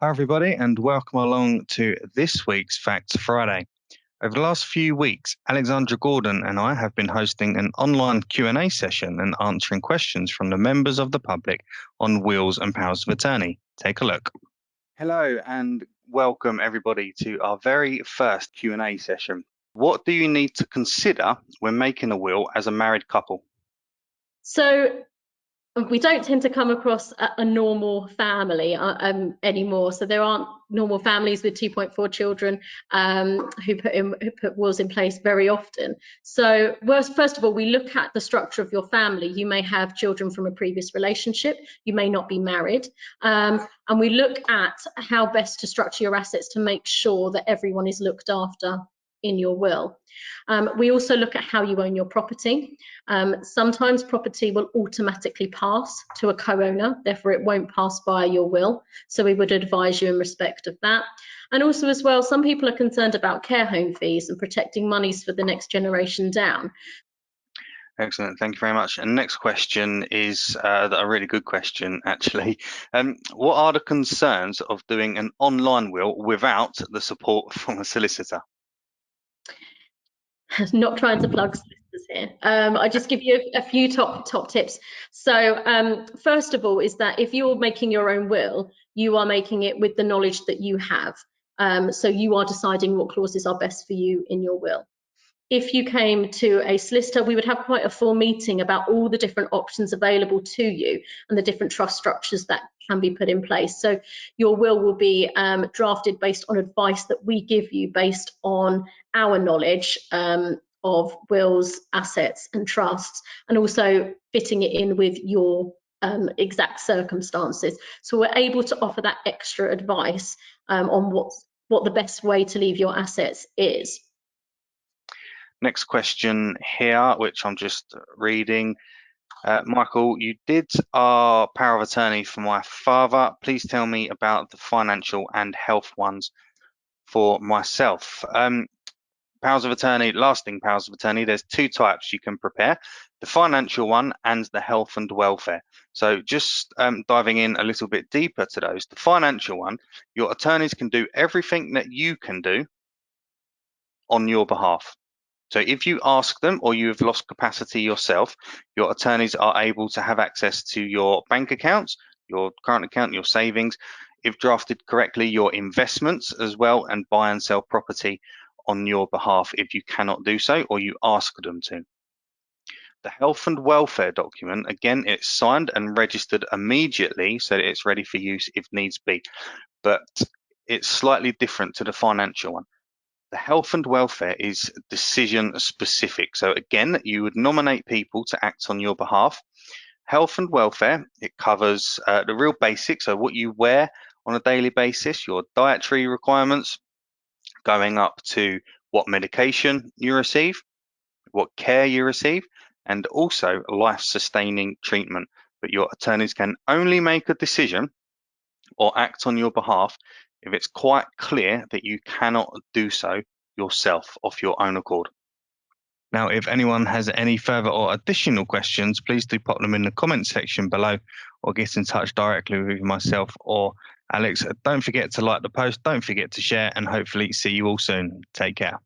Hi, everybody, and welcome along to this week's Facts Friday. Over the last few weeks, Alexandra Gordon and I have been hosting an online Q&A session and answering questions from the members of the public on wills and powers of attorney. Take a look. Hello, and welcome everybody to our very first Q&A session. What do you need to consider when making a will as a married couple? So we don't tend to come across a normal family anymore. So there aren't normal families with 2.4 children who put wills in place very often. So first of all, we look at the structure of your family. You may have children from a previous relationship. You may not be married. And we look at how best to structure your assets to make sure that everyone is looked after in your will. We also look at how you own your property. Sometimes property will automatically pass to a co-owner, therefore it won't pass by your will. So we would advise you in respect of that. And also as well, some people are concerned about care home fees and protecting monies for the next generation down. Excellent, thank you very much. And next question is a really good question, actually. What are the concerns of doing an online will without the support from a solicitor? Not trying to plug solicitors here. I just give you a few top tips. So first of all is that if you're making your own will, you are making it with the knowledge that you have. So you are deciding what clauses are best for you in your will. If you came to a solicitor, we would have quite a full meeting about all the different options available to you and the different trust structures that can be put in place. So your will be drafted based on advice that we give you based on our knowledge of wills, assets and trusts, and also fitting it in with your exact circumstances. So we're able to offer that extra advice on what the best way to leave your assets is. Next question here, which I'm just reading. Michael, you did our power of attorney for my father. Please tell me about the financial and health ones for myself. Powers of attorney, lasting powers of attorney, there's two types you can prepare, the financial one and the health and welfare. So just diving in a little bit deeper to those, the financial one, your attorneys can do everything that you can do on your behalf. So if you ask them or you have lost capacity yourself, your attorneys are able to have access to your bank accounts, your current account, your savings, if drafted correctly, your investments as well, and buy and sell property on your behalf if you cannot do so or you ask them to. The health and welfare document, again, it's signed and registered immediately so that it's ready for use if needs be, but it's slightly different to the financial one. The health and welfare is decision specific. So again, you would nominate people to act on your behalf. Health and welfare, it covers the real basics, so what you wear on a daily basis, your dietary requirements, going up to what medication you receive, what care you receive, and also life-sustaining treatment. But your attorneys can only make a decision or act on your behalf if it's quite clear that you cannot do so yourself of your own accord. Now, if anyone has any further or additional questions, please do pop them in the comments section below or get in touch directly with myself or Alex. Don't forget to like the post, don't forget to share, and hopefully see you all soon. Take care.